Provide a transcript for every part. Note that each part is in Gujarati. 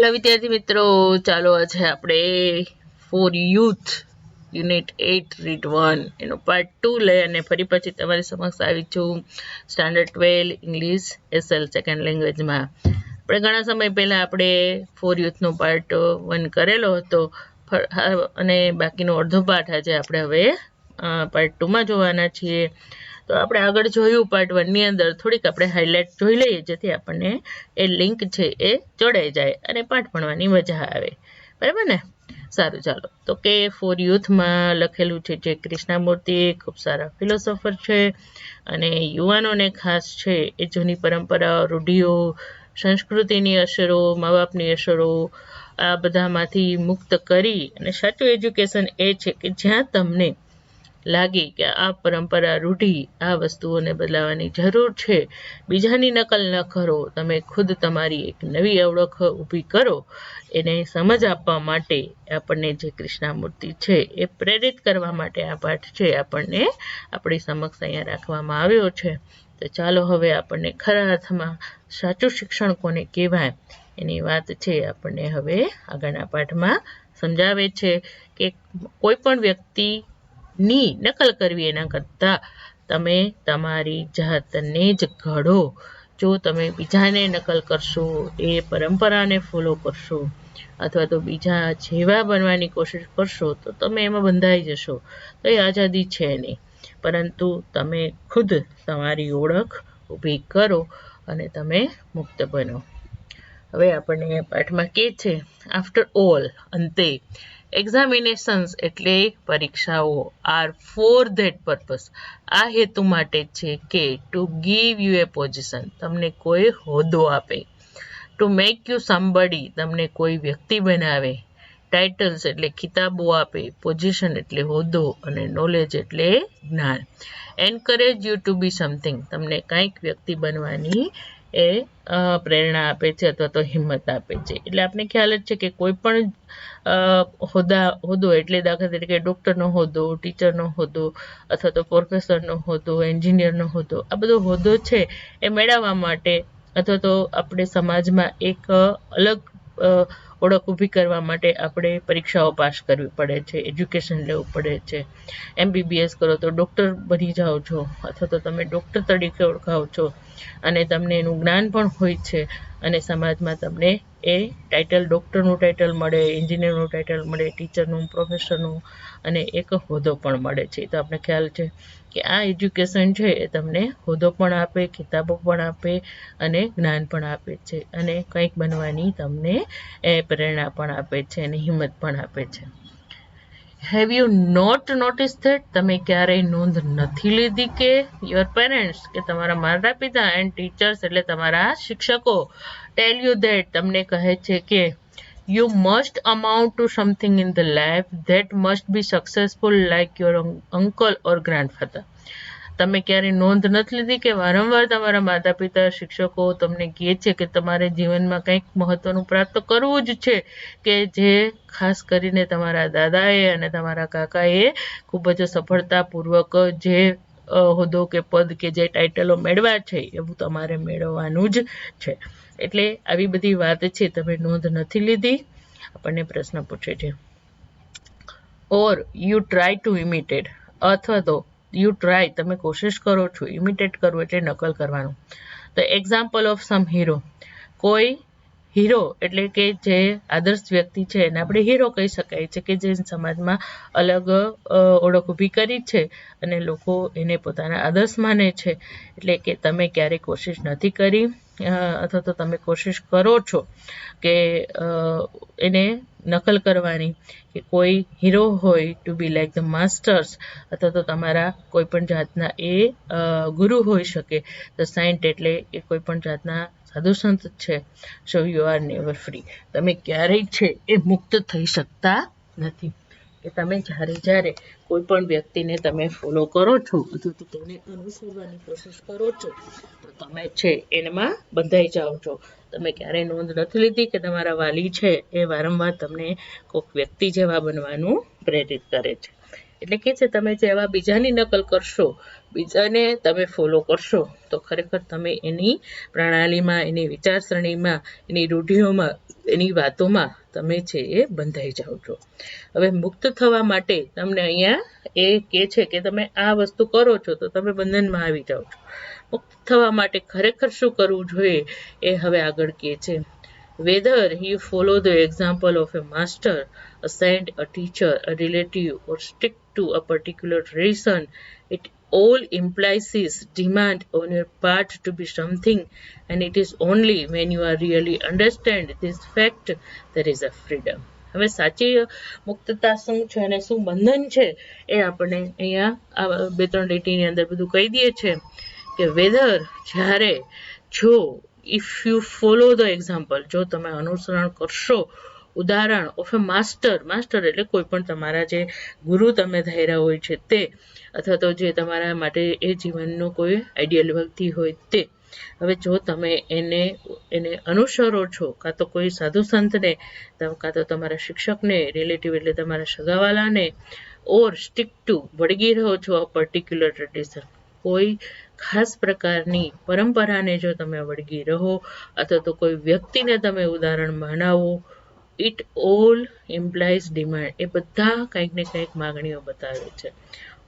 હેલો વિદ્યાર્થી મિત્રો, ચાલો આજે આપણે ફોર યુથ યુનિટ 8 રીડ 1 એનો પાર્ટ 2 લઈ અને ફરી પછી તમારી સમક્ષ આવી છું સ્ટાન્ડર્ડ 12 ઇંગ્લિશ એસએલ સેકન્ડ લેંગ્વેજમાં. આપણે ઘણા સમય પહેલાં આપણે ફોર યુથનો પાર્ટ 1 કરેલો હતો અને બાકીનો અડધો પાઠ આજે આપણે હવે પાર્ટ 2માં જોવાના છીએ. તો આપણે આગળ જોયું પાર્ટ 1ની અંદર થોડીક આપણે હાઇલાઇટ જોઈ લઈએ, જેથી આપણને એ લિંક છે એ જોડાઈ જાય અને પાઠ ભણવાની મજા આવે. બરાબર ને? સારું, ચાલો. તો કે ફોર યુથમાં લખેલું છે જે કૃષ્ણમૂર્તિ ખૂબ સારા ફિલોસોફર છે અને યુવાનોને ખાસ છે એ જૂની પરંપરા, રૂઢિઓ, સંસ્કૃતિની અસરો, મા બાપની અસરો આ બધામાંથી મુક્ત કરી અને સાચું એજ્યુકેશન એ છે કે જ્યાં તમને લાગે કે આ પરંપરા, રૂઢિ, આ વસ્તુઓને બદલાવાની જરૂર છે, બીજાની નકલ ન કરો, તમે ખુદ તમારી એક નવી ઓળખ ઊભી કરો, એને સમજ આપવા માટે આપણને જે કૃષ્ણમૂર્તિ છે એ પ્રેરિત કરવા માટે આ પાઠ છે આપણને આપણી સમક્ષ અહીંયા રાખવામાં આવ્યો છે. તો ચાલો હવે આપણને ખરા અર્થમાં સાચું શિક્ષણ કોને કહેવાય એની વાત છે આપણને હવે આગળના પાઠમાં સમજાવે છે કે કોઈ પણ વ્યક્તિની નકલ કરવી એના કરતાં તમે તમારી જાતને જ ઘડો. જો તમે બીજાને નકલ કરશો, એ પરંપરાને ફોલો કરશો અથવા તો બીજા જેવા બનવાની કોશિશ કરશો તો તમે એમાં બંધાઈ જશો. તો એ આઝાદી છે નહીં, પરંતુ તમે ખુદ તમારી ઓળખ ઊભી કરો અને તમે મુક્ત બનો. હવે આપણને પાઠમાં કહે છે, આફ્ટર ઓલ, અંતે, એક્ઝામિનેશન્સ એટલે પરીક્ષાઓ આર ફોર ધેટ પર્પસ, આ હેતુ માટે છે કે to give you A position, તમને કોઈ હોદ્દો આપે, ટુ મેક યુ સમબડી, તમને કોઈ વ્યક્તિ બનાવે, ટાઇટલ્સ એટલે ખિતાબો આપે, પોઝિશન એટલે હોદ્દો અને નોલેજ એટલે જ્ઞાન, encourage you to be something, તમને કંઈક વ્યક્તિ બનવાની એ પ્રેરણા આપે છે અથવા તો હિંમત આપે છે. એટલે આપણે ખ્યાલ જ છે કે કોઈ પણ હોદ્દો એટલે દાખલા તરીકે ડૉક્ટરનો હોદ્દો, ટીચરનો હોદ્દો અથવા તો પ્રોફેસરનો હોદ્દો, એન્જિનિયરનો હોદ્દો, આ બધો હોદ્દો છે એ મેળવવા માટે અથવા તો આપણે સમાજમાં એક અલગ ઓળખ ઊભી કરવા માટે આપણે પરીક્ષાઓ પાસ કરવી પડે છે, એજ્યુકેશન લેવું પડે છે. MBBS કરો તો ડૉક્ટર બની જાઓ છો અથવા તો તમે ડૉક્ટર તરીકે ઓળખાવ છો અને તમને એનું જ્ઞાન પણ હોય છે અને સમાજમાં તમને એ ટાઇટલ, ડૉક્ટરનું ટાઇટલ મળે, એન્જિનિયરનું ટાઇટલ મળે, ટીચરનું, પ્રોફેસરનું અને એક હોદ્દો પણ મળે છે. તો આપણે ખ્યાલ છે કે આ એજ્યુકેશન છે એ તમને હોદ્દો પણ આપે, કિતાબો પણ આપે અને જ્ઞાન પણ આપે છે અને કંઈક બનવાની તમને એ પ્રેરણા પણ આપે છે અને હિંમત પણ આપે છે. Have you not notice that, તમે ક્યારેય નોંધ નથી લીધી કે યોર પેરેન્ટ્સ, કે તમારા માતા પિતા, એન્ડ ટીચર્સ એટલે તમારા શિક્ષકો, ટેલ યુ ધેટ, તમને કહે છે કે you must amount two something in the life, that must be successful like your uncle or grandfather. તમે ક્યારેય નોંધ નથી લીધી કે વારંવાર તમારા માતા પિતા, શિક્ષકો તમને કહે છે કે તમારે જીવનમાં કંઈક મહત્વનું પ્રાપ્ત કરવું જ છે, કે જે ખાસ કરીને તમારા દાદાએ અને તમારા કાકાએ ખૂબ જ સફળતાપૂર્વક જે હોદ્દો કે પદ કે જે ટાઇટલો મેળવ્યા છે એવું તમારે મેળવવાનું જ છે. એટલે આવી બધી વાત છે, તમે નોંધ નથી લીધી. આપણને પ્રશ્ન પૂછે છે. Or you try to imitate, અથવા તો યુ ટ્રાય, તમે કોશિશ કરો છો, ઇમિટેટ કરવું એટલે નકલ કરવાનું. The example of sum hero, કોઈ હીરો એટલે કે જે આદર્શ વ્યક્તિ છે એને આપણે હીરો કહી શકાય છે, કે જે સમાજમાં અલગ ઓળખ ઊભી કરી છે અને લોકો એને પોતાના આદર્શ માને છે. એટલે કે તમે ક્યારેય કોશિશ નથી કરી અથવા તો તમે કોશિશ કરો છો કે એને નકલ કરવાની, કે કોઈ હીરો હોય to be like the masters, અથવા તો તમારા કોઈ પણ જાતના એ ગુરુ હોઈ શકે. ધ સાયન્ટ એટલે એ કોઈ પણ જાતના સાધુ સંત છે. So you are never free, તમે ક્યારેય છે એ મુક્ત થઈ શકતા નથી. કે તમે જ્યારે કોઈ પણ વ્યક્તિને તમે ફોલો કરો છો અથવા તો તેને અનુસરવાની કોશિશ કરો છો તો તમે છે એમાં બંધાઈ જાઓ છો. તમે ક્યારેય નોંધ નથી લીધી કે તમારા વાલી છે એ વારંવાર તમને કોઈક વ્યક્તિ જેવા બનવાનું પ્રેરિત કરે છે. એટલે કે છે તમે જેવા બીજાની નકલ કરશો બીજાને તમે ફોલો કરશો તો ખરેખર તમે એની પ્રણાલીમાં, એની વિચારસરણીમાં, એની રૂઢિઓમાં, એની વાતોમાં તમે છે એ બંધાઈ જાઓ છો. હવે મુક્ત થવા માટે તમને અહીંયા એ કહે છે કે તમે આ વસ્તુ કરો છો તો તમે બંધનમાં આવી જાઓ છો. મુક્ત થવા માટે ખરેખર શું કરવું જોઈએ એ હવે આગળ કહે છે. Whether you follow the example of a master, a saint, a teacher, a relative, or stick to a particular tradition, it all implies this demand on your part to be something, and it is only when you are really understand this fact there is a freedom. હવે સાચી મુક્તતા શું છે અને શું બંધન છે એ આપણે અહીંયા આ 2-3 લીટીની અંદર બધું કહી દઈએ છે કે વેધર જ્યારે જો if you follow the example જો તમે અનુસરણ કરશો ઉદાહરણ ઓફ અ માસ્ટર એટલે કોઈ પણ તમારા જે ગુરુ તમે ધાર્યા હોય છે તે અથવા તો જે તમારા માટે એ જીવનનો કોઈ આઈડિયલ વ્યક્તિ હોય તે. હવે જો તમે એને અનુસરો છો કાં તો કોઈ સાધુ સંતને કાં તો તમારા શિક્ષકને રિલેટિવ એટલે તમારા સગાવાલાને ઓર સ્ટીક ટુ વળગી રહો છો અ પર્ટિક્યુલર ટ્રેડિશન કોઈ ખાસ પ્રકારની પરંપરાને જો તમે વળગી રહો અથવા તો કોઈ વ્યક્તિને તમે ઉદાહરણ માનાવો ઇટ ઓલ ઇમ્પ્લાઇઝ ડિમાન્ડ એ બધા કંઈક ને કંઈક માગણીઓ બતાવે છે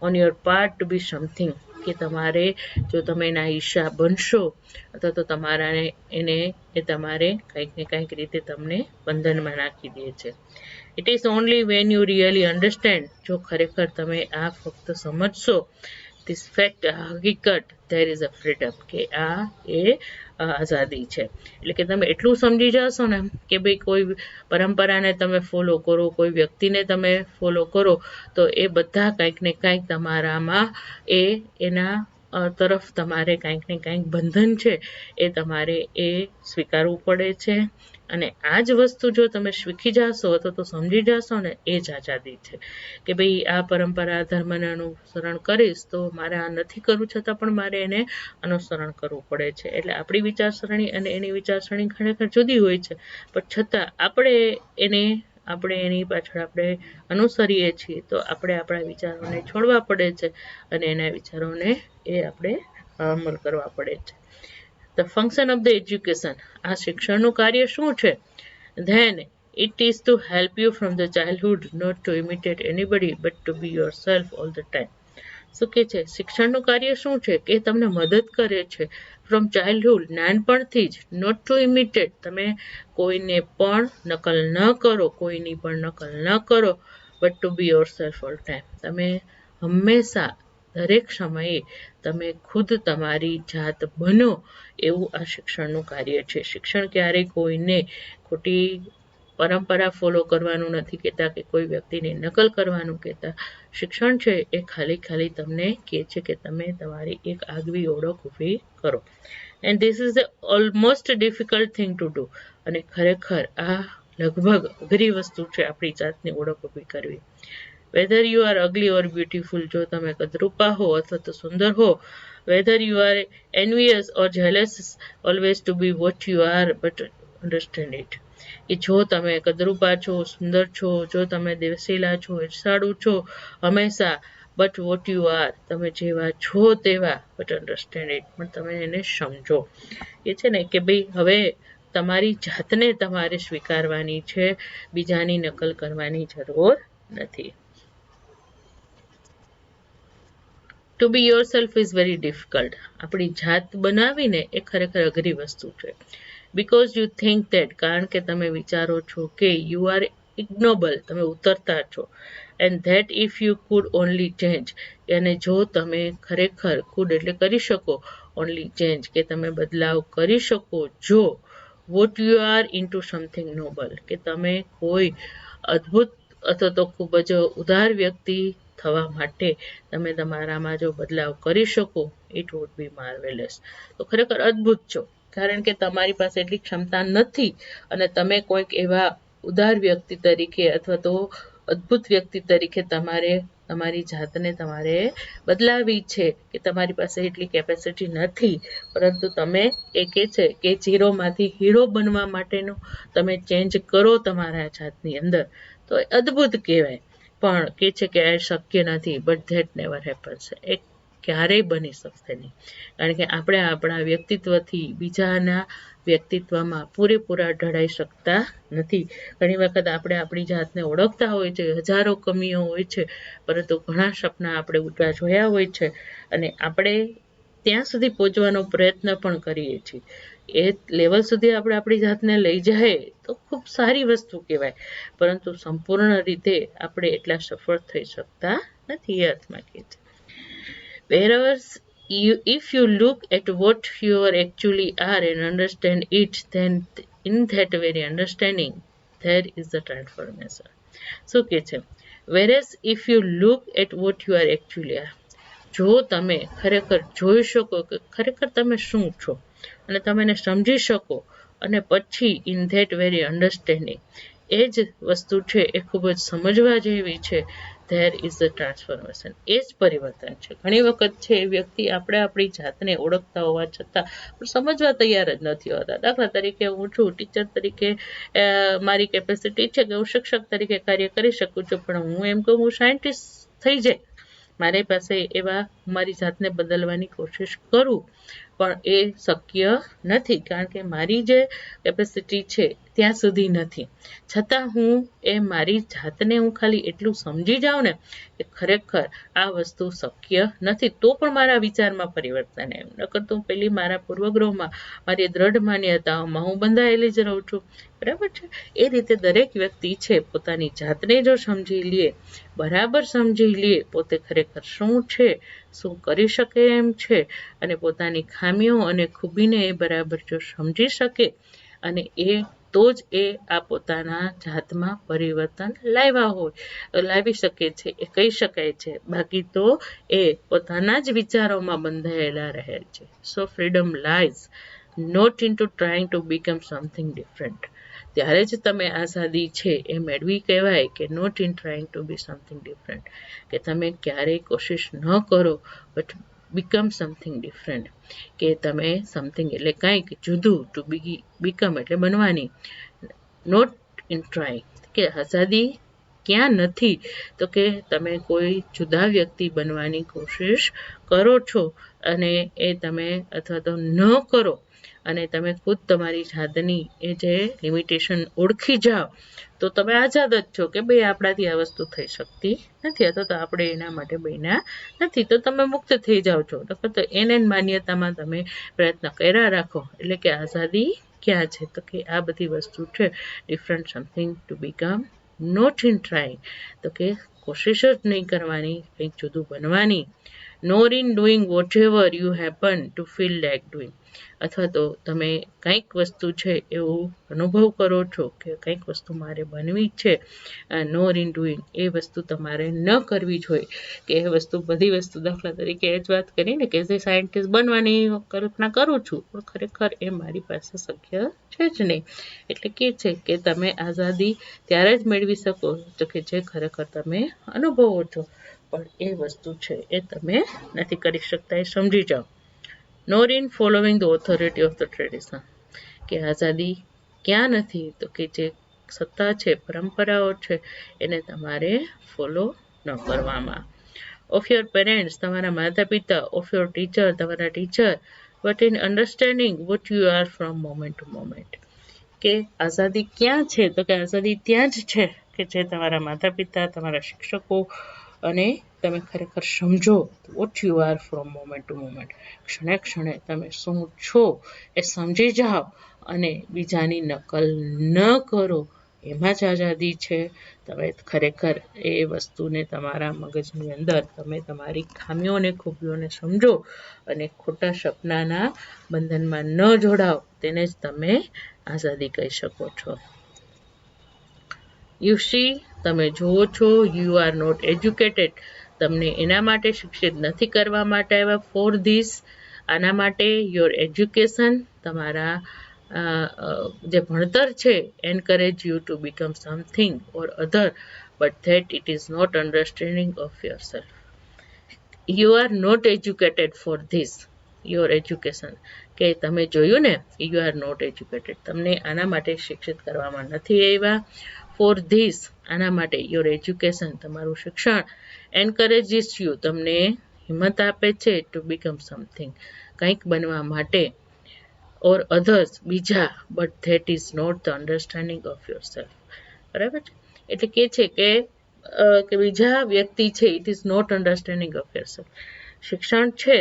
on your part to be something કે તમારે જો તમે એના ઈચ્છા બનશો અથવા તો તમારા એ તમારે કંઈક ને કંઈક રીતે તમને બંધનમાં નાખી દે છે. It is only when you really understand જો ખરેખર તમે આ ફક્ત સમજશો this fact હકીકત there is a freedom કે આ એ આઝાદી છે. એટલે કે તમે એટલું સમજી જશો ને કે ભાઈ કોઈ પરંપરાને તમે ફોલો કરો કોઈ વ્યક્તિને તમે ફોલો કરો તો એ બધા કંઈક ને કંઈક તમારામાં એના તરફ તમારે કંઈક ને કંઈક બંધન છે એ તમારે એ સ્વીકારવું પડે છે અને આ જ વસ્તુ જો તમે શીખી જશો અથવા તો સમજી જશો ને એ જ આઝાદી છે કે ભાઈ આ પરંપરા ધર્મને અનુસરણ કરીશ તો મારે આ નથી કરવું છતાં પણ મારે એને અનુસરણ કરવું પડે છે. એટલે આપણી વિચારસરણી અને એની વિચારસરણી ખરેખર જુદી હોય છે પણ છતાં આપણે એની પાછળ આપણે અનુસરીએ છીએ તો આપણે આપણા વિચારોને છોડવા પડે છે અને એના વિચારોને એ આપણે અમલ કરવા પડે છે. The function of the education આ શિક્ષણનું કાર્ય શું છે? Then it is to help you from the childhood not to imitate anybody but to be yourself all the time. શું કે છે શિક્ષણનું કાર્ય શું છે કે તમને મદદ કરે છે ફ્રોમ ચાઇલ્ડહુડ નાનપણથી જ નોટ ટુ ઇમિટેટ તમે કોઈને પણ નકલ ન કરો કોઈની પણ નકલ ન કરો but two be your self all time તમે હંમેશા દરેક સમયે તમે ખુદ તમારી જાત બનો એવું આ શિક્ષણનું કાર્ય છે. શિક્ષણ ક્યારેય કોઈને ખોટી પરંપરા ફોલો કરવાનું નથી કહેતા કે કોઈ વ્યક્તિની નકલ કરવાનું કહેતા. શિક્ષણ છે એ ખાલી તમને કહે છે કે તમે તમારી એક આગવી ઓળખ ઊભી કરો and this is the almost difficult thing to do અને ખરેખર આ લગભગ અઘરી વસ્તુ છે આપણી જાતની ઓળખ ઊભી કરવી. Whether you are ugly or beautiful જો તમે કદરૂપા હો અથવા તો સુંદર હો whether you are envious or jealous always to be what you are but understand it કે જો તમે કદરૂપા છો સુંદર છો જો તમે દેવશીલા છો ઈર્ષાળુ છો હંમેશા બટ વોટ યુ આર તમે જેવા છો તેવા બટ અન્ડરસ્ટેન્ડ ઇટ પણ તમે એને સમજો. એ છે ને કે ભાઈ હવે તમારી જાતને તમારે સ્વીકારવાની છે બીજાની નકલ કરવાની જરૂર નથી. To be yourself is very difficult આપણી જાત બનાવીને એ ખરેખર અઘરી વસ્તુ છે. બિકોઝ યુ થિંક દેટ કારણ કે તમે વિચારો છો કે યુ આર ઇગ્નોબલ તમે ઉતરતા છો and that if you could only change અને જો તમે ખરેખર કુડ એટલે કરી શકો ઓનલી ચેન્જ કે તમે બદલાવ કરી શકો જો what you are into something noble કે તમે કોઈ અદ્ભુત અથવા તો ખૂબ જ ઉદાર વ્યક્તિ થવા માટે તમે તમારામાં જો બદલાવ કરી શકો ઇટ વુડ બી માર્વેલસ તો ખરેખર અદ્ભુત છો કારણ કે તમારી પાસે એટલી ક્ષમતા નથી અને તમે કોઈક એવા ઉદાર વ્યક્તિ તરીકે અથવા તો અદ્ભુત વ્યક્તિ તરીકે તમારી જાતને તમારે બદલાવી છે કે તમારી પાસે એટલી કેપેસિટી નથી પરંતુ તમે એ કહે છે કે ઝીરોમાંથી હીરો બનવા માટેનો તમે ચેન્જ કરો તમારા જાતની અંદર તો એ અદ્ભુત કહેવાય પણ કહે છે કે આ શક્ય નથી બટ ધેટ નેવર હેપન્સ એ ક્યારેય બની શકશે નહીં, કારણ કે આપણે આપણા વ્યક્તિત્વથી બીજાના વ્યક્તિત્વમાં પૂરેપૂરા ઢળાઈ શકતા નથી. ઘણી વખત આપણે આપણી જાતને ઓળખતા હોય છે, હજારો કમીઓ હોય છે, પરંતુ ઘણા સપના આપણે ઊંચા જોયા હોય છે અને આપણે ત્યાં સુધી પહોંચવાનો પ્રયત્ન પણ કરીએ છીએ. એ લેવલ સુધી આપણે આપણી જાતને લઈ જાય તો ખૂબ સારી વસ્તુ કહેવાય, પરંતુ સંપૂર્ણ રીતે આપણે એટલા સફળ થઈ શકતા નથી. એ અર્થમાં કહે છે. Whereas if you look at what you actually are and understand it, then in that very understanding, there is the transformation. શું કહે છે? Whereas if you look at what you are actually are, જો તમે ખરેખર જોઈ શકો કે ખરેખર તમે શું છો અને તમે એને સમજી શકો, અને પછી ઇન ધેટ વેરી અન્ડરસ્ટેન્ડિંગ, એ જ વસ્તુ છે એ ખૂબ જ સમજવા જેવી છે. There is the transformation. એ જ પરિવર્તન છે. ઘણી વખત છે વ્યક્તિ આપણે આપણી જાતને ઓળખતા હોવા છતાં પણ સમજવા તૈયાર જ નથી હોતા. દાખલા તરીકે હું છું ટીચર તરીકે, મારી કેપેસિટી છે કે હું શિક્ષક તરીકે કાર્ય કરી શકું છું, પણ હું એમ કહું હું સાયન્ટિસ્ટ થઈ જાય, મારી પાસે એવા મારી જાતને બદલવાની કોશિશ કરું, પણ એ શક્ય નથી, કારણ કે મારી જે કેપેસિટી છે ત્યાં સુધી નથી. છતાં હું એ મારી જાતને હું ખાલી એટલું સમજી જાઉં ને કે ખરેખર આ વસ્તુ શક્ય નથી, તો પણ મારા વિચારમાં પરિવર્તન આવ્યું. નકર તો પેલી મારા પૂર્વગ્રહમાં, મારી દ્રઢ માન્યતાઓમાં હું બંધાયેલી જ રહું છું. બરાબર છે? એ રીતે દરેક વ્યક્તિ છે પોતાની જાતને જો સમજી લે, બરાબર સમજી લે પોતે ખરેખર શું છે, શું કરી શકે એમ છે, અને પોતાની ખામીઓ અને ખૂબીને એ બરાબર જો સમજી શકે, અને એ તો જ એ આ પોતાના જાતમાં પરિવર્તન લાવી શકે છે, એ કહી શકાય છે. બાકી તો એ પોતાના જ વિચારોમાં બંધાયેલા રહે છે. So freedom lies not in to trying to become something different. ત્યારે જ તમે આઝાદી છે એ મેળવી કહેવાય કે not in trying to be something different, કે તમે ક્યારેય કોશિશ ન કરો બટ બીકમ સમથિંગ ડિફરન્ટ, કે તમે સમથિંગ એટલે કંઈક જુદું, ટુ બીકમ એટલે બનવાની, નોટ ઇન ટ્રાઇંગ, કે આઝાદી ક્યાં નથી, તો કે તમે કોઈ જુદા વ્યક્તિ બનવાની કોશિશ કરો છો, અને એ તમે અથવા તો ન કરો, અને તમે ખુદ તમારી જાતની એ જે લિમિટેશન ઓળખી જાઓ, તો તમે આઝાદ જ છો કે ભાઈ આપણાથી આ વસ્તુ થઈ શકતી નથી, અથવા તો આપણે એના માટે બન્યા નથી, તો તમે મુક્ત થઈ જાઓ છો. તો એને માન્યતામાં તમે પ્રયત્ન કર્યા રાખો, એટલે કે આઝાદી ક્યાં છે, તો કે આ બધી વસ્તુ છે different something to become, not in trying, તો કે કોશિશ જ નહીં કરવાની કંઈક જુદું બનવાની, nor in doing whatever you happen to feel like doing, અથવા તો તમે કંઈક વસ્તુ છે એવું અનુભવ કરો છો કે કંઈક વસ્તુ મારે બનવી છે, નોર ઇન ડુઈંગ, એ વસ્તુ તમારે ન કરવી જોઈએ, કે એ વસ્તુ બધી વસ્તુ, દાખલા તરીકે એ જ વાત કરીને કે જે સાયન્ટિસ્ટ બનવાની કલ્પના કરું છું, પણ ખરેખર એ મારી પાસે શક્ય છે જ નહીં. એટલે કે છે કે તમે આઝાદી ત્યારે જ મેળવી શકો તો કે જે ખરેખર તમે અનુભવો છો, પણ એ વસ્તુ છે એ તમે નથી કરી શકતા, એ સમજી જાઓ. Nor in following the authority of the tradition, કે આઝાદી ક્યાં નથી, તો કે જે સત્તા છે, પરંપરાઓ છે, એને તમારે ફોલો ન કરવામાં. ઓફ યોર પેરેન્ટ્સ, તમારા માતા પિતા, ઓફ યોર ટીચર, તમારા teacher, but in understanding what you are from moment to moment, કે આઝાદી ક્યાં છે, તો કે આઝાદી ત્યાં જ છે કે જે તમારા માતા પિતા, તમારા શિક્ષકો, અને તમે ખરેખર સમજો what you are from moment to moment, ક્ષણે ક્ષણે તમે શું છો એ સમજી જાઓ, અને બીજાની નકલ ન કરો, એમાં જ આઝાદી છે. તમે ખરેખર એ વસ્તુને તમારા મગજની અંદર તમે તમારી ખામીઓને ખૂબીઓને સમજો, અને ખોટા સપનાના બંધનમાં ન જોડાઓ, તેને જ તમે આઝાદી કહી શકો છો. યુ સી, તમે જુઓ છો, યુ આર નોટ એજ્યુકેટેડ, તમને એના માટે શિક્ષિત નથી કરવા માટે આવ્યા, ફોર ધીસ, આના માટે, યોર એજ્યુકેશન, તમારા જે ભણતર છે, encourage you to become something or other, but that it is not understanding of yourself. You are not educated for this, your education, કે તમે જોયું ને, યુ આર નોટ એજ્યુકેટેડ, તમને આના માટે શિક્ષિત કરવામાં નથી આવ્યા, ફોર ધીસ, આના માટે, યોર એજ્યુકેશન, તમારું શિક્ષણ, એન્કરેજીસ યુ, તમને હિંમત આપે છે ટુ બીકમ સમથિંગ, કંઈક બનવા માટે, ઓર અધર્સ બીજા, but that is not the understanding of yourself. બરાબર છે? એટલે કે છે કે બીજા વ્યક્તિ છે, it is not understanding of yourself. શિક્ષણ છે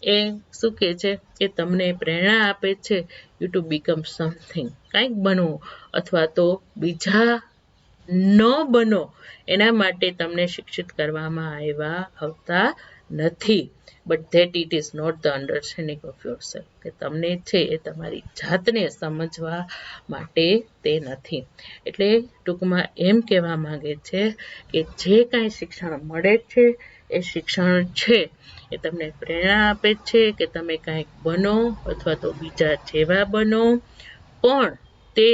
એ શું કહે છે કે તમને પ્રેરણા આપે છે યુ ટુ બીકમ સમથિંગ, કંઈક બનવું, અથવા તો બીજા ન બનો એના માટે તમને શિક્ષિત કરવામાં આવતા નથી. But that it is not the understanding of yourself, કે તમને છે એ તમારી જાતને સમજવા માટે તે નથી. એટલે ટૂંકમાં એમ કહેવા માંગે છે કે જે કાંઈ શિક્ષણ મળે છે એ શિક્ષણ છે એ તમને પ્રેરણા આપે છે કે તમે કાંઈક બનો અથવા તો બીજા જેવા બનો, પણ તે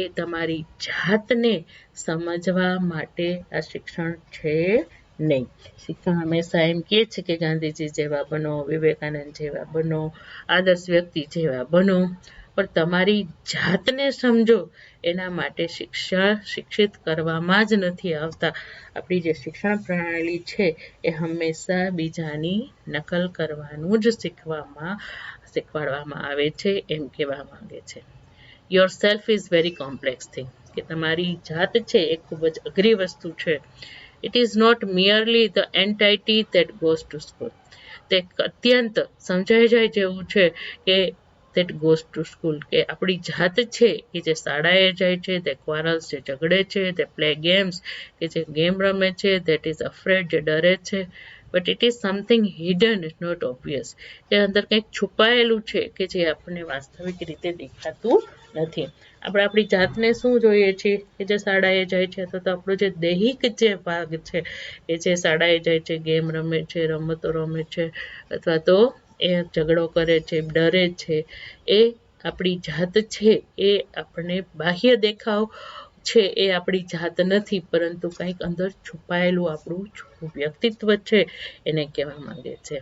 એ તમારી જાતને સમજવા માટે આ શિક્ષણ છે નહીં. શિક્ષણ હંમેશા એમ કહે છે કે ગાંધીજી જેવા બનો, વિવેકાનંદ જેવા બનો, આદર્શ વ્યક્તિ જેવા બનો, પણ તમારી જાતને સમજો એના માટે શિક્ષિત કરવામાં જ નથી આવતા. આપણી જે શિક્ષણ પ્રણાલી છે એ હંમેશા બીજાની નકલ કરવાનું જ શીખવાડવામાં આવે છે, એમ કહેવા માંગે છે. Your self is very complex thing, કે તમારી જાત છે એ ખૂબ જ અઘરી વસ્તુ છે. It is not merely the entity that goes to school, તે અત્યંત સમજાઈ જાય જેવું છે કે ધેટ ગોઝ ટુ સ્કૂલ, કે આપણી જાત છે કે જે શાળાએ જાય છે, તે ક્વારલ્સ, જે ઝઘડે છે, તે પ્લે ગેમ્સ, કે જે ગેમ રમે છે, ધેટ ઇઝ અફ્રેડ, જે ડરે છે. But it is something hidden, not obvious, કે અંદર કંઈક છુપાયેલું છે કે જે આપણને વાસ્તવિક રીતે દેખાતું નથી. આપણે આપણી જાતને શું જોઈએ છીએ કે જે શાળાએ જાય છે, અથવા તો આપણો જે દૈહિક જે ભાગ છે એ જે શાળાએ જાય છે, ગેમ રમે છે, રમતો રમે છે, અથવા તો એ ઝઘડો કરે છે, ડરે છે, એ આપણી જાત છે. એ આપણને બાહ્ય દેખાવ છે એ આપણી જાત નથી, પરંતુ કંઈક અંદર છુપાયેલું આપણું વ્યક્તિત્વ છે એને કહેવા માંગે છે.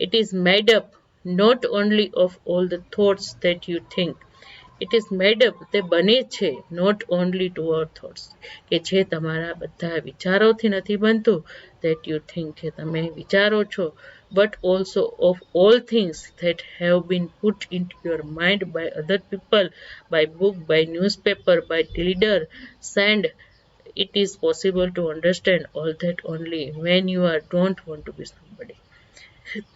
It is made up not only of all the thoughts that you think, it is made up, તે બને છે, not only to our thoughts, કે જે તમારા બધા વિચારોથી નથી બનતું, ધેટ યુ થિંક, કે તમે વિચારો છો, but also of all things that have been put in your mind by other people, by book, by newspaper, by leader, saint. It is possible to understand all that only when you don't want to be somebody.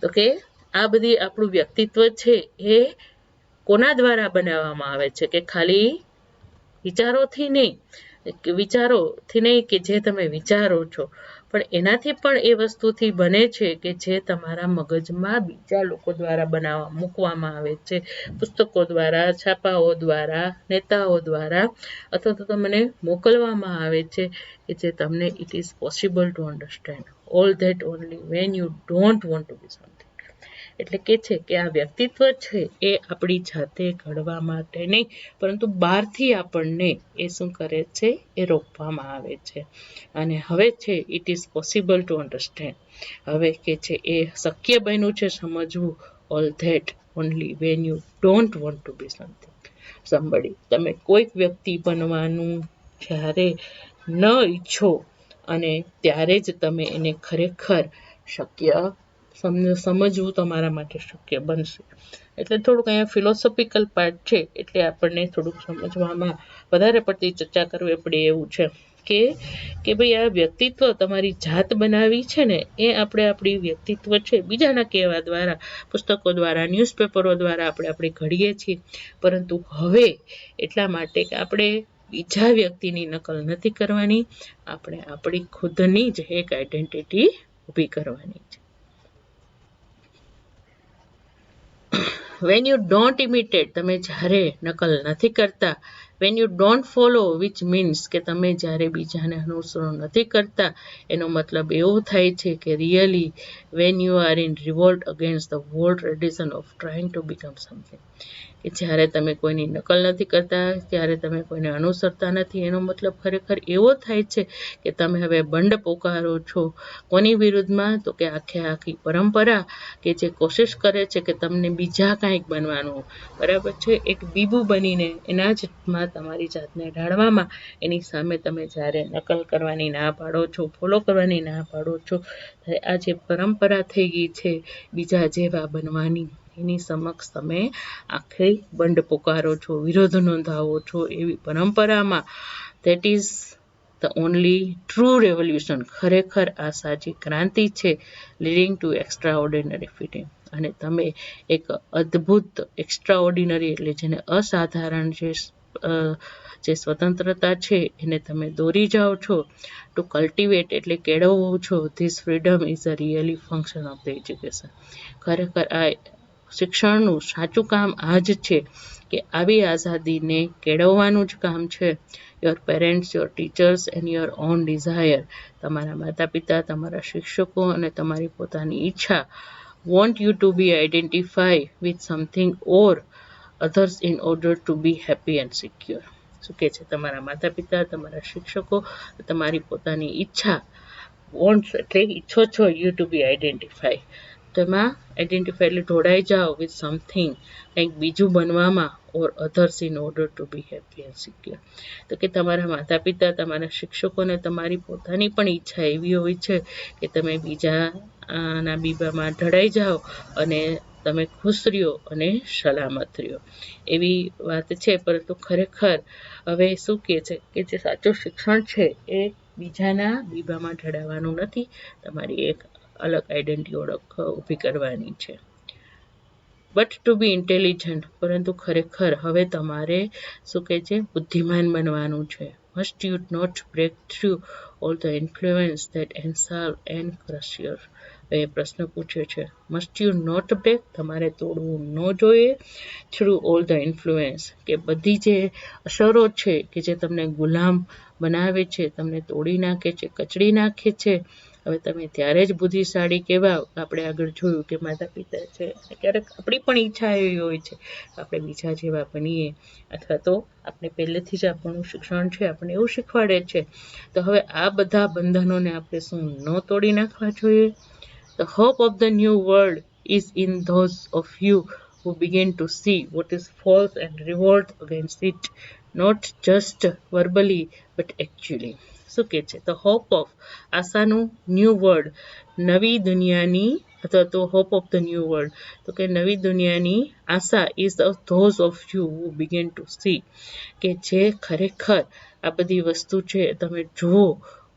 તો કે આ બધી આપણું વ્યક્તિત્વ છે એ કોના દ્વારા બનાવવામાં આવે છે, કે ખાલી વિચારોથી નહીં કે જે તમે વિચારો છો, પણ એનાથી પણ એ વસ્તુથી બને છે કે જે તમારા મગજમાં બીજા લોકો દ્વારા મૂકવામાં આવે છે, પુસ્તકો દ્વારા, છાપાઓ દ્વારા, નેતાઓ દ્વારા, અથવા તો તમને મોકલવામાં આવે છે કે જે તમને it is possible to understand all that only when you don't want to be something. એટલે કે છે કે આ વ્યક્તિત્વ છે એ આપણી જાતે ઘડવા માટે નહીં, પરંતુ બહારથી આપણને એ શું કરે છે એ રોકવામાં આવે છે. અને હવે છે it is possible to understand, હવે કે છે એ શક્ય બન્યું છે સમજવું, all that only when you don't want to be somebody, તમે કોઈક વ્યક્તિ બનવાનું જ્યારે ન ઈચ્છો અને ત્યારે જ તમે એને ખરેખર સમજવું તમારા માટે શક્ય બનશે. એટલે થોડુંક અહીંયા ફિલોસોફિકલ પાર્ટ છે, એટલે આપણને થોડુંક સમજવામાં વધારે પડતી ચર્ચા કરવી પડે એવું છે કે ભાઈ આ વ્યક્તિત્વ તમારી જાત બનાવી છે ને, એ આપણી વ્યક્તિત્વ છે બીજાના કહેવા દ્વારા, પુસ્તકો દ્વારા, ન્યૂઝપેપરો દ્વારા આપણે ઘડીએ છીએ, પરંતુ હવે એટલા માટે કે આપણે બીજા વ્યક્તિની નકલ નથી કરવાની, આપણે આપણી ખુદની જ એક આઈડેન્ટિટી ઊભી કરવાની છે. વેન યુ ડોન્ટ ઇમિટેટ, તમે જ્યારે નકલ નથી કરતા, van you don't follow, which means કે તમે જ્યારે બીજાને અનુસરણ નથી કરતા, એનો મતલબ એવો થાય છે કે really when you are in revolt against the whole tradition of trying to become something, કે જ્યારે તમે કોઈની નકલ નથી કરતા, ત્યારે તમે કોઈને અનુસરતા નથી, એનો મતલબ ખરેખર એવો થાય છે કે તમે હવે બંડ પોકારો છો. કોની વિરુદ્ધમાં? તો કે આખી પરંપરા કે જે કોશિશ કરે છે કે તમને બીજા કાંઈક બનવાનું, બરાબર છે, એક બીબુ બનીને એના જ તમારી જાતને ઢાળવામાં એની સામે તમે જ્યારે નકલ કરવાની ના પાડો છો, ફોલો કરવાની ના પાડો છો, ત્યારે આ જે પરંપરા થઈ ગઈ છે બીજા જેવા બનવાની, એની સમક્ષ તમે આખી બંડ પોકારો છો, વિરોધ નોંધાવો છો. એવી પરંપરામાં that is the only true revolution, ખરેખર આ સાચી ક્રાંતિ છે, leading two extra ordinary feeling. અને તમે એક અદ્ભુત એક્સ્ટ્રા ઓર્ડિનરી એટલે જેને અસાધારણ જે સ્વતંત્રતા છે એને તમે દોરી જાઓ છો. ટુ કલ્ટિવેટ એટલે કેળવો છો. This freedom is a really function of the education. ખરેખર આ શિક્ષણનું સાચું કામ આ જ છે કે આવી આઝાદીને કેળવવાનું જ કામ છે. Your parents, your teachers and your own desire, તમારા માતા પિતા, તમારા શિક્ષકો અને તમારી પોતાની ઈચ્છા want you to be identify with something or others in order to be happy and secure. શું કે છે તમારા માતા પિતા, તમારા શિક્ષકો, તમારી પોતાની ઈચ્છા, વોન્ટ્સ એટલે ઈચ્છો છો, યુ ટુ બી આઈડેન્ટિફાય, તેમાં આઈડેન્ટિફાય એટલે ઢોળાઈ જાઓ વિથ સમથિંગ, કંઈક બીજું બનવામાં, or others in order to be happy and secure. તો કે તમારા માતા પિતા, તમારા શિક્ષકોને તમારી પોતાની પણ ઈચ્છા એવી હોય છે કે તમે બીજાના બીબામાં ઢળાઈ જાઓ અને તમે ખુશ રહ્યો અને સલામત રહ્યો. એવી વાત છે. પરંતુ ખરેખર હવે શું કહે છે કે જે સાચું શિક્ષણ છે એ બીજાના બીબામાં ઢળાવવાનું નથી, તમારી એક અલગ આઈડેન્ટિટી ઓળખ ઊભી કરવાની છે. બટ ટુ બી ઇન્ટેલિજન્ટ, પરંતુ ખરેખર હવે તમારે શું કહે છે બુદ્ધિમાન બનવાનું છે. Must you not break through all the influence that enslave and crush your. એ પ્રશ્ન પૂછે છે. મસ્ટ યુ નોટ બ્રેક, તમારે તોડવું ન જોઈએ. થ્રુ ઓલ ધ ઇન્ફ્લુઅન્સ, કે બધી જે અસરો છે કે જે તમને ગુલામ બનાવે છે, તમને તોડી નાખે છે, કચડી નાખે છે. હવે તમે ત્યારે જ બુદ્ધિશાળી કહેવાઓ. આપણે આગળ જોયું કે માતા પિતા છે, ક્યારેક આપણી પણ ઈચ્છા એવી હોય છે આપણે બીજા જેવા બનીએ, અથવા તો આપણે પહેલેથી જ આપણું શિક્ષણ છે આપણે એવું શીખવાડે છે. તો હવે આ બધા બંધનોને આપણે શું ન તોડી નાખવા જોઈએ? The hope of the new world is in those of you who begin to see what is false and revolt against it, not just verbally but actually. શું કે છે? The hope of, આશાનું, ન્યૂ વર્લ્ડ, નવી દુનિયાની, અથવા તો hope of the new world, તો કે નવી દુનિયાની આશા is those of you who begin to see, કે જે ખરેખર આ બધી વસ્તુ છે તમે જુઓ,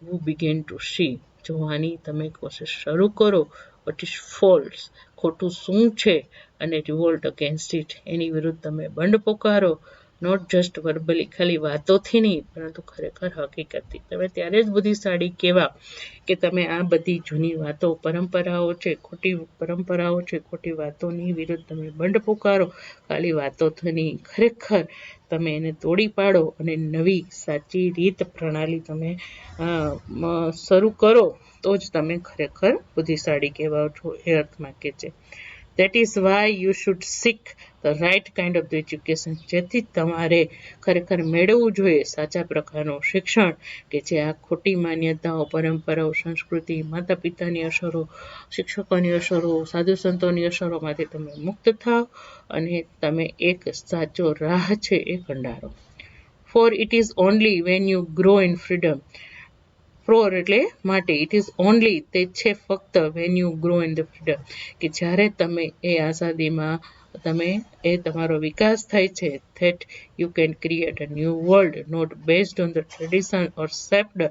હુ બિગિન ટુ સી, જોવાની તમે કોશિશ શરૂ કરો. વટ ઇઝ ફોલ્સ, ખોટું શું છે, અને રિવોલ્ટ અગેન્સ્ટ ઇટ, એની વિરુદ્ધ તમે બંડ પોકારો. નોટ જસ્ટ વર્બલી, ખાલી વાતોથી નહીં પરંતુ ખરેખર હકીકતથી. તમે ત્યારે જ બુદ્ધિશાળી કહેવા કે તમે આ બધી જૂની વાતો, પરંપરાઓ છે, ખોટી પરંપરાઓ છે, ખોટી વાતોની વિરુદ્ધ તમે બંડ પોકારો. ખાલી વાતોથી નહીં, ખરેખર તમે એને તોડી પાડો અને નવી સાચી રીત પ્રણાલી તમે શરૂ કરો, તો જ તમે ખરેખર બુદ્ધિશાળી કહેવાઓ છો, એ અર્થમાં કે છે. That is why you should seek the right kind of education. જેથી તમારે ખરેખર મેળવવું જોઈએ સાચા પ્રકારનું શિક્ષણ કે જે આ ખોટી માન્યતાઓ, પરંપરાઓ, સંસ્કૃતિ, માતા પિતાની અસરો, શિક્ષકોની અસરો, સાધુ સંતોની અસરોમાંથી તમે મુક્ત થાઓ અને તમે એક સાચો રાહ છે એ કંડારો. For it is only when you grow in freedom, for એટલે માટે, ઇટ ઇઝ ઓનલી તે છે ફક્ત, when you grow in the freedom, કે જ્યારે તમે એ આઝાદીમાં તમે એ તમારો વિકાસ થાય છે, that you can create a new world, not based on the tradition or shaped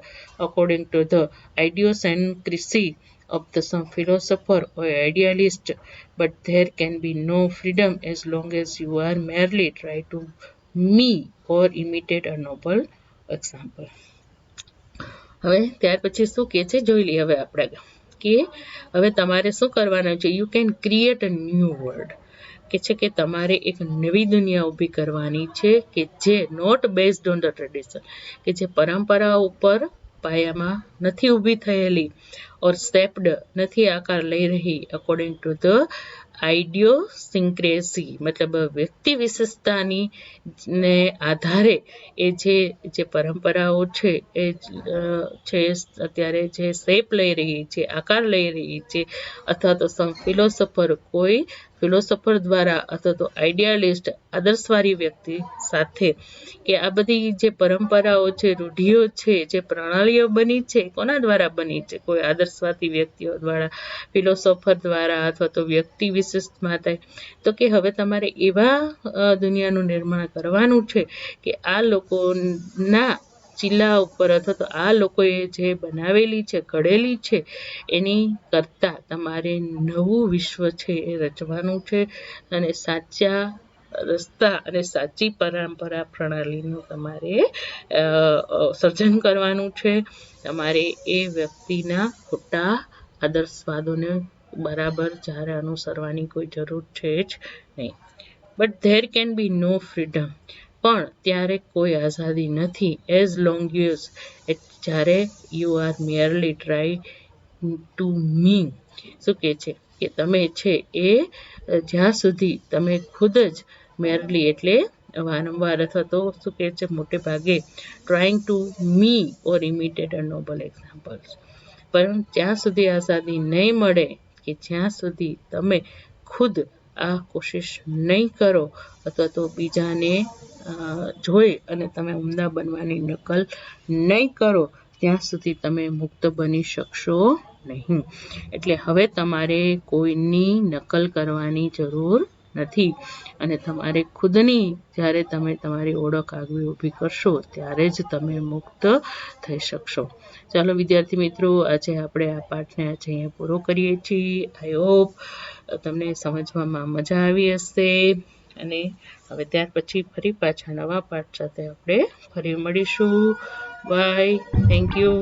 according to the idiosyncrasy of some philosopher or idealist, but there can be no freedom as long as you are merely try to me or imitate a noble example. હવે ત્યાર પછી શું કહે છે જોઈ લઈએ. હવે આપણે કે હવે તમારે શું કરવાનું છે? You can create a new world, કે છે કે તમારે એક નવી દુનિયા ઊભી કરવાની છે કે જે not based on the tradition, કે જે પરંપરા ઉપર પાયામાં નથી ઊભી થયેલી, ઓર સ્ટેપ્ડ નથી આકાર લઈ રહી, અકોર્ડિંગ ટુ ધ આઇડિયોસિન્ક્રેસી, મતલબ વ્યક્તિ વિશેષતાની ને આધારે એ જે પરંપરાઓ છે એ છે અત્યારે જે શેપ લઈ રહી છે, આકાર લઈ રહી છે, અથવા તો સમ ફિલોસોફર કોઈ ફિલોસોફર દ્વારા અથવા તો આઈડિયાલિસ્ટ આદર્શવાદી વ્યક્તિ સાથે કે આ બધી જે પરંપરાઓ છે, રૂઢિઓ છે, જે પ્રણાલીઓ બની છે, કોના દ્વારા બની છે? કોઈ આદર્શવાદી વ્યક્તિઓ દ્વારા, ફિલોસોફર દ્વારા અથવા તો વ્યક્તિ વિશિષ્ટ માટે. તો કે હવે તમારે એવા દુનિયાનું નિર્માણ કરવાનું છે કે આ લોકોના ચિલ્લા ઉપર અથવા તો આ લોકોએ જે બનાવેલી છે, ઘડેલી છે, એની કરતાં તમારે નવું વિશ્વ છે એ રચવાનું છે અને સાચા રસ્તા અને સાચી પરંપરા પ્રણાલીનું તમારે સર્જન કરવાનું છે. તમારે એ વ્યક્તિના ખોટા આદર્શવાદોને બરાબર જ્યારે અનુસરવાની કોઈ જરૂર છે જ નહીં. But there can be no freedom. પણ ત્યારે કોઈ આઝાદી નથી as long as use you are merely try to me. શું કહે છે કે તમે છે એ જ્યાં સુધી તમે ખુદ જ મેયરલી એટલે વારંવાર અથવા તો શું કહે છે મોટે ભાગે trying to me or imitate a noble examples. પણ જ્યાં સુધી આઝાદી નહીં મળે કે જ્યાં સુધી તમે ખુદ આ કોશિશ નહીં કરો અથવા તો બીજાને જોઈ અને તમે ઉમદા બનવાની નકલ નહીં કરો ત્યાં સુધી તમે મુક્ત બની શકશો નહીં. એટલે હવે તમારે કોઈની નકલ કરવાની જરૂર નથી અને તમારે ખુદની જ્યારે તમે તમારી ઓળખ આગવી ઊભી કરશો ત્યારે જ તમે મુક્ત થઈ શકશો. ચાલો વિદ્યાર્થી મિત્રો, આજે આપણે આ પાઠને આજે અહીંયા પૂરો કરીએ છીએ. આઈ હોપ તમને સમજવામાં મજા આવી હશે અને હવે ત્યાર પછી ફરી પાછા નવા પાઠ સાથે આપણે ફરી મળીશું. બાય. Thank you.